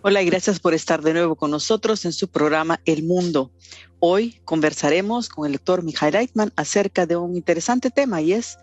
Hola y gracias por estar de nuevo con nosotros en su programa El Mundo. Hoy conversaremos con el doctor Michael Leitman acerca de un interesante tema y es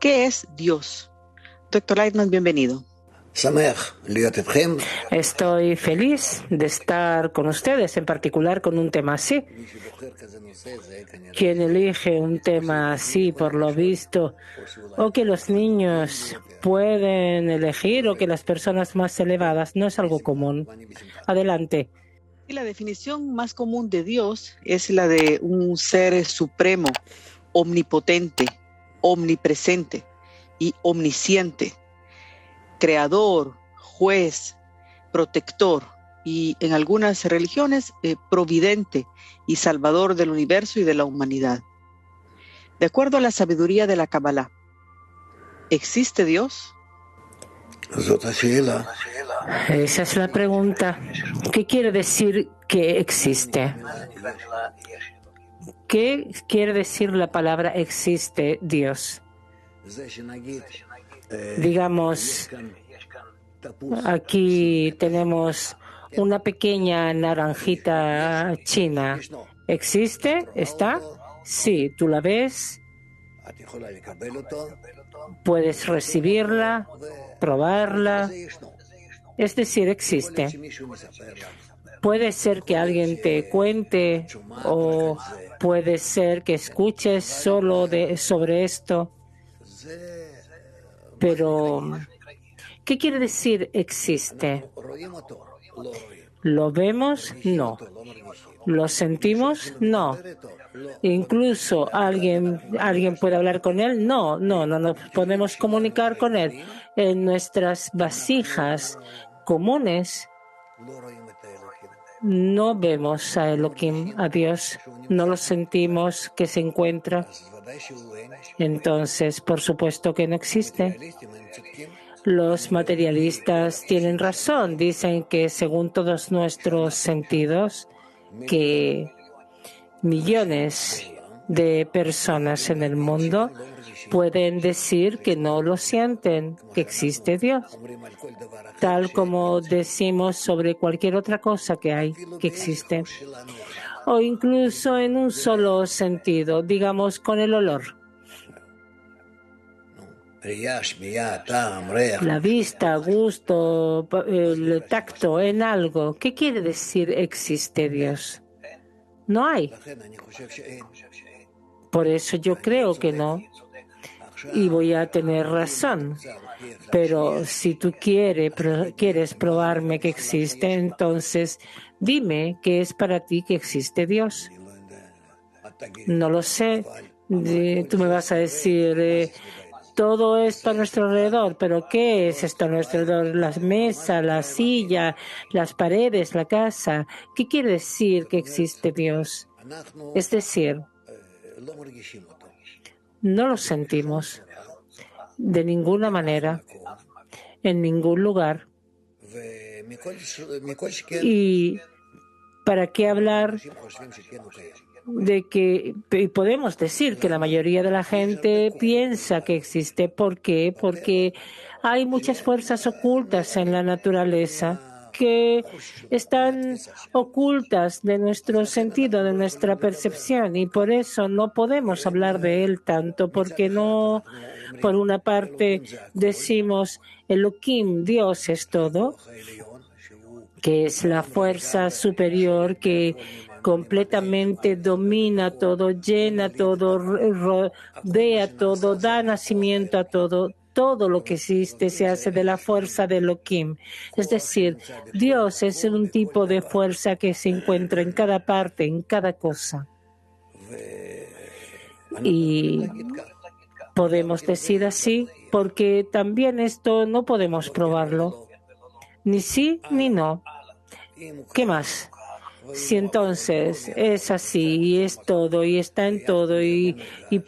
¿qué es Dios? Doctor Leitman, bienvenido. Estoy feliz de estar con ustedes, en particular con un tema así. Quien elige un tema así, por lo visto, o que los niños pueden elegir o que las personas más elevadas, no es algo común. Adelante. Y la definición más común de Dios es la de un ser supremo, omnipotente, omnipresente y omnisciente, creador, juez, protector y en algunas religiones providente y salvador del universo y de la humanidad. De acuerdo a la sabiduría de la Kabbalah, ¿existe Dios? Esa es la pregunta. ¿Qué quiere decir que existe? ¿Qué quiere decir la palabra existe Dios? Digamos, aquí tenemos una pequeña naranjita china. ¿Existe? ¿Está? Sí, tú la ves, puedes recibirla, probarla. Es decir, existe. Puede ser que alguien te cuente o puede ser que escuches solo sobre esto. Pero, ¿qué quiere decir existe? ¿Lo vemos? No. ¿Lo sentimos? No. Incluso alguien puede hablar con él. No nos podemos comunicar con él. En nuestras vasijas comunes no vemos a Elohim, a Dios, no lo sentimos que se encuentra. Entonces, por supuesto que no existe. Los materialistas tienen razón, dicen que según todos nuestros sentidos, que millones de personas en el mundo pueden decir que no lo sienten, que existe Dios, tal como decimos sobre cualquier otra cosa que hay, que existe, o incluso en un solo sentido, digamos con el olor. La vista, gusto, el tacto en algo. ¿Qué quiere decir existe Dios? No hay. Por eso yo creo que no. Y voy a tener razón. Pero si tú quieres probarme que existe, entonces dime qué es para ti que existe Dios. No lo sé. Tú me vas a decir, todo esto a nuestro alrededor, pero ¿qué es esto a nuestro alrededor? Las mesas, la silla, las paredes, la casa. ¿Qué quiere decir que existe Dios? Es decir, no lo sentimos de ninguna manera, en ningún lugar. ¿Y para qué hablar de que podemos decir que la mayoría de la gente piensa que existe? ¿Por qué? Porque hay muchas fuerzas ocultas en la naturaleza que están ocultas de nuestro sentido, de nuestra percepción, y por eso no podemos hablar de él tanto, porque no, por una parte decimos Elohim, Dios es todo, que es la fuerza superior que completamente domina todo, llena todo, rodea todo, da nacimiento a todo. Todo lo que existe se hace de la fuerza de Elohim. Es decir, Dios es un tipo de fuerza que se encuentra en cada parte, en cada cosa. Y podemos decir así porque también esto no podemos probarlo. Ni sí ni no. ¿Qué más? Si entonces es así y es todo y está en todo y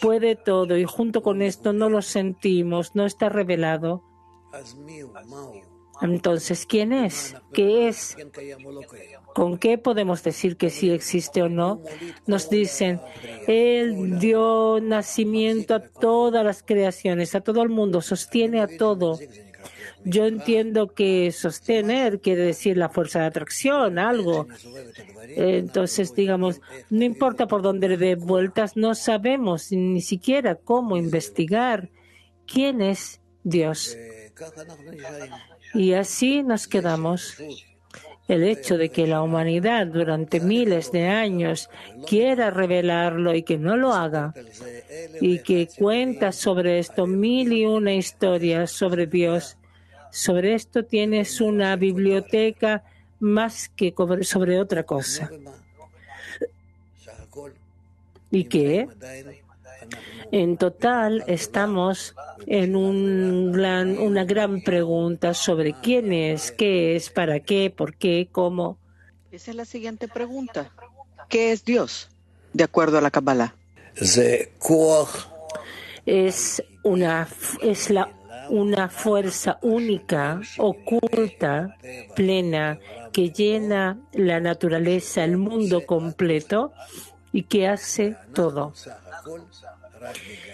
puede todo y junto con esto no lo sentimos, no está revelado, entonces ¿quién es? ¿Qué es? ¿Con qué podemos decir que sí existe o no? Nos dicen, Él dio nacimiento a todas las creaciones, a todo el mundo, sostiene a todo. Yo entiendo que sostener quiere decir la fuerza de atracción, algo. Entonces, digamos, no importa por dónde le dé vueltas, no sabemos ni siquiera cómo investigar quién es Dios. Y así nos quedamos. El hecho de que la humanidad durante miles de años quiera revelarlo y que no lo haga, y que cuenta sobre esto 1001 historias sobre Dios, sobre esto tienes una biblioteca más que sobre otra cosa. ¿Y qué? En total, estamos en una gran pregunta sobre quién es, qué es, para qué, por qué, cómo. Esa es la siguiente pregunta. ¿Qué es Dios, de acuerdo a la Kabbalah? Una fuerza única, oculta, plena, que llena la naturaleza, el mundo completo y que hace todo.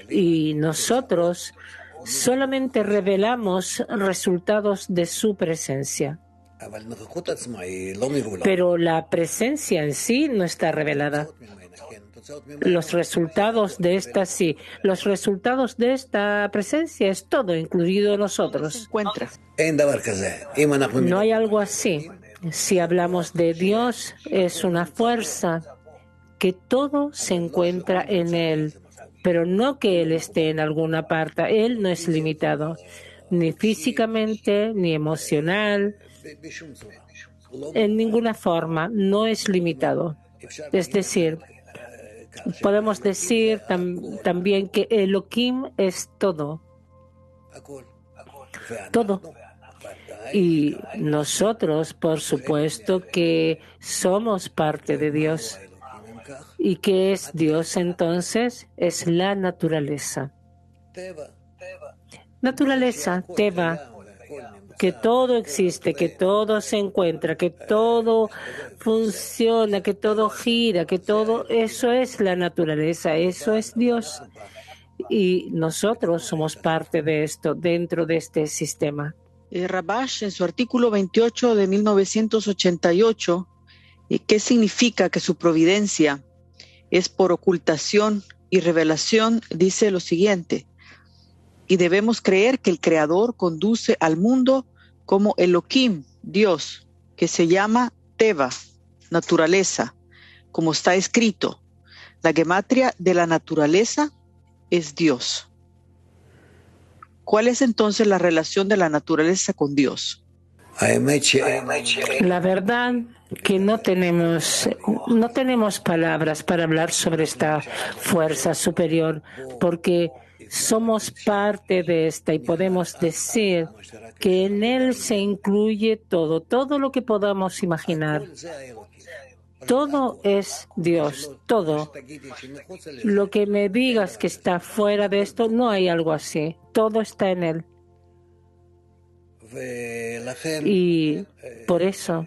Y nosotros solamente revelamos resultados de su presencia. Pero la presencia en sí no está revelada. Los resultados de esta sí. Los resultados de esta presencia es todo, incluido nosotros. No hay algo así. Si hablamos de Dios, es una fuerza que todo se encuentra en Él, pero no que Él esté en alguna parte. Él no es limitado, ni físicamente, ni emocional, en ninguna forma, no es limitado. Es decir, podemos decir también que Elohim es todo. Todo. Y nosotros, por supuesto, que somos parte de Dios. ¿Y qué es Dios entonces? Es la naturaleza. Naturaleza, Teva, que todo existe, que todo se encuentra, que todo funciona, que todo gira, que todo, eso es la naturaleza, eso es Dios. Y nosotros somos parte de esto, dentro de este sistema. Rabash, en su artículo 28 de 1988, ¿qué significa que su providencia es por ocultación y revelación? Dice lo siguiente: y debemos creer que el Creador conduce al mundo como Elohim, Dios, que se llama Teva, naturaleza, como está escrito. La gematria de la naturaleza es Dios. ¿Cuál es entonces la relación de la naturaleza con Dios? La verdad que no tenemos palabras para hablar sobre esta fuerza superior, porque somos parte de esta y podemos decir que en él se incluye todo, todo lo que podamos imaginar. Todo es Dios, todo. Lo que me digas que está fuera de esto, no hay algo así. Todo está en él. Y por eso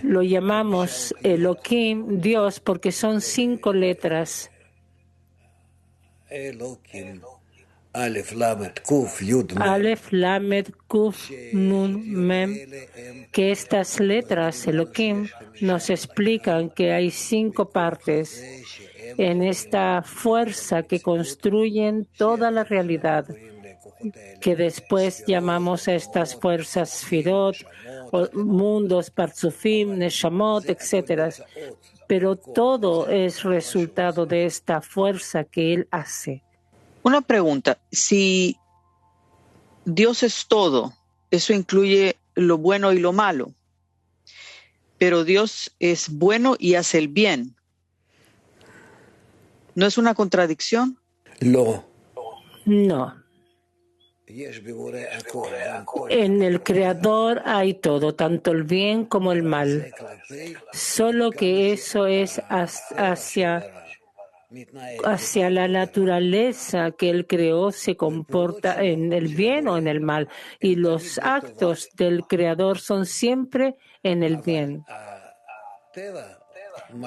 lo llamamos Elohim, Dios, porque son 5 letras. Aleph, Lamed, Kuf, Nun, Mem, que estas letras, Elohim, nos explican que hay 5 partes en esta fuerza que construyen toda la realidad, que después llamamos a estas fuerzas Sfirot, mundos, Parzufim, Neshamot, etc. Pero todo es resultado de esta fuerza que Él hace. Una pregunta: si Dios es todo, eso incluye lo bueno y lo malo, pero Dios es bueno y hace el bien, ¿no es una contradicción? No. En el Creador hay todo, tanto el bien como el mal. Solo que eso es hacia la naturaleza que Él creó, se comporta en el bien o en el mal. Y los actos del Creador son siempre en el bien.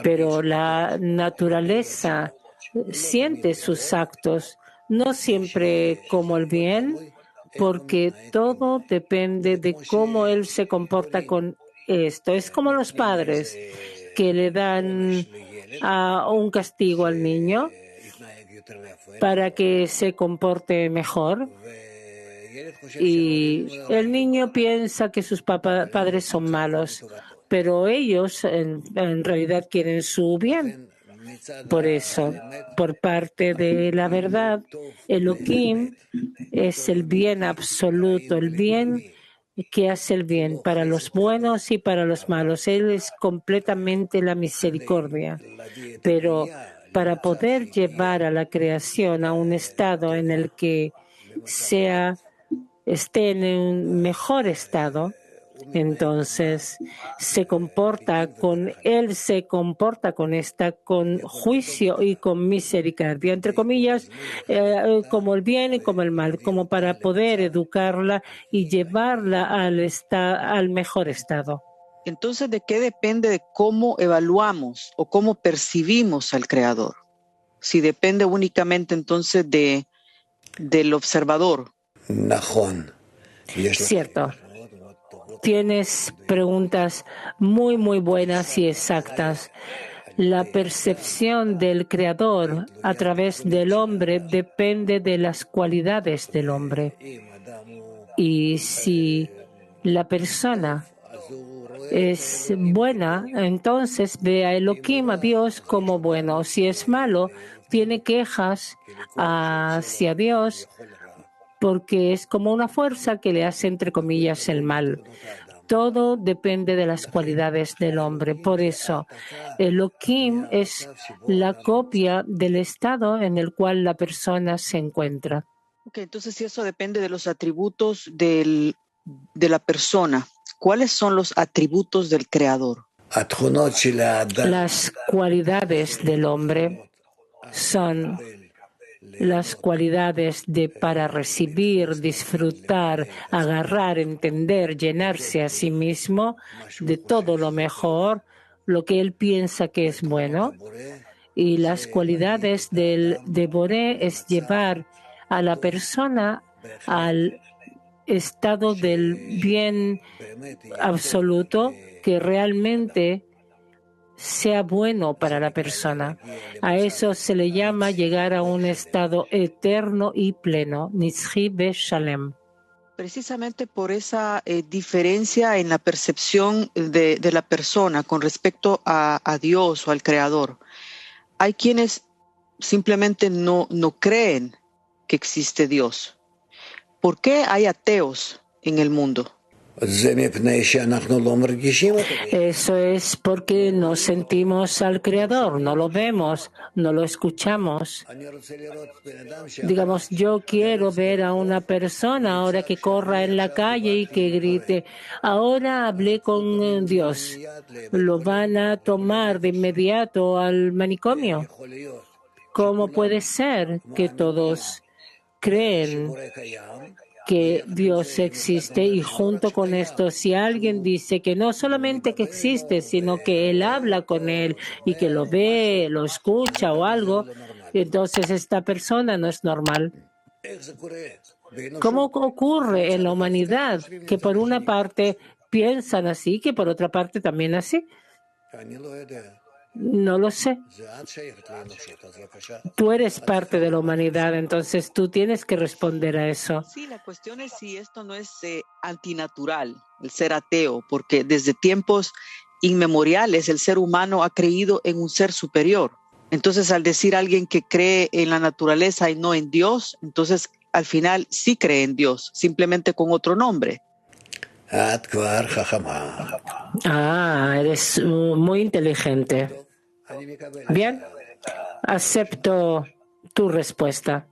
Pero la naturaleza siente sus actos no siempre como el bien, porque todo depende de cómo él se comporta con esto. Es como los padres que le dan un castigo al niño para que se comporte mejor. Y el niño piensa que sus padres son malos, pero ellos en realidad quieren su bien. Por eso, por parte de la verdad, Elohim es el bien absoluto, el bien que hace el bien para los buenos y para los malos. Él es completamente la misericordia. Pero para poder llevar a la creación a un estado en el que esté en un mejor estado, entonces él se comporta con juicio y con misericordia, entre comillas, como el bien y como el mal, como para poder educarla y llevarla al mejor estado. Entonces, ¿de qué depende de cómo evaluamos o cómo percibimos al Creador? Si depende únicamente entonces del observador. Cierto. Tienes preguntas muy, muy buenas y exactas. La percepción del Creador a través del hombre depende de las cualidades del hombre. Y si la persona es buena, entonces ve a Elohim, a Dios, como bueno. Si es malo, tiene quejas hacia Dios porque es como una fuerza que le hace, entre comillas, el mal. Todo depende de las cualidades del hombre. Por eso, Elohim es la copia del estado en el cual la persona se encuentra. Okay, entonces, si eso depende de los atributos de la persona, ¿cuáles son los atributos del Creador? Las cualidades del hombre son las cualidades para recibir, disfrutar, agarrar, entender, llenarse a sí mismo de todo lo mejor, lo que él piensa que es bueno. Y las cualidades de Boré es llevar a la persona al estado del bien absoluto que realmente sea bueno para la persona. A eso se le llama llegar a un estado eterno y pleno, Nitzchi Beshalem. Precisamente por esa diferencia en la percepción de la persona con respecto a Dios o al Creador. Hay quienes simplemente no creen que existe Dios. ¿Por qué hay ateos en el mundo? Eso es porque no sentimos al Creador, no lo vemos, no lo escuchamos. Digamos, yo quiero ver a una persona ahora que corra en la calle y que grite, ahora hablé con Dios. ¿Lo van a tomar de inmediato al manicomio? ¿Cómo puede ser que todos creen que Dios existe y junto con esto, si alguien dice que no solamente que existe, sino que Él habla con él y que lo ve, lo escucha o algo, entonces esta persona no es normal? ¿Cómo ocurre en la humanidad que por una parte piensan así, que por otra parte también así? No lo sé. Tú eres parte de la humanidad, entonces tú tienes que responder a eso. Sí, la cuestión es si esto no es antinatural, el ser ateo, porque desde tiempos inmemoriales el ser humano ha creído en un ser superior. Entonces, al decir a alguien que cree en la naturaleza y no en Dios, entonces al final sí cree en Dios, simplemente con otro nombre. Eres muy inteligente. Bien, acepto tu respuesta.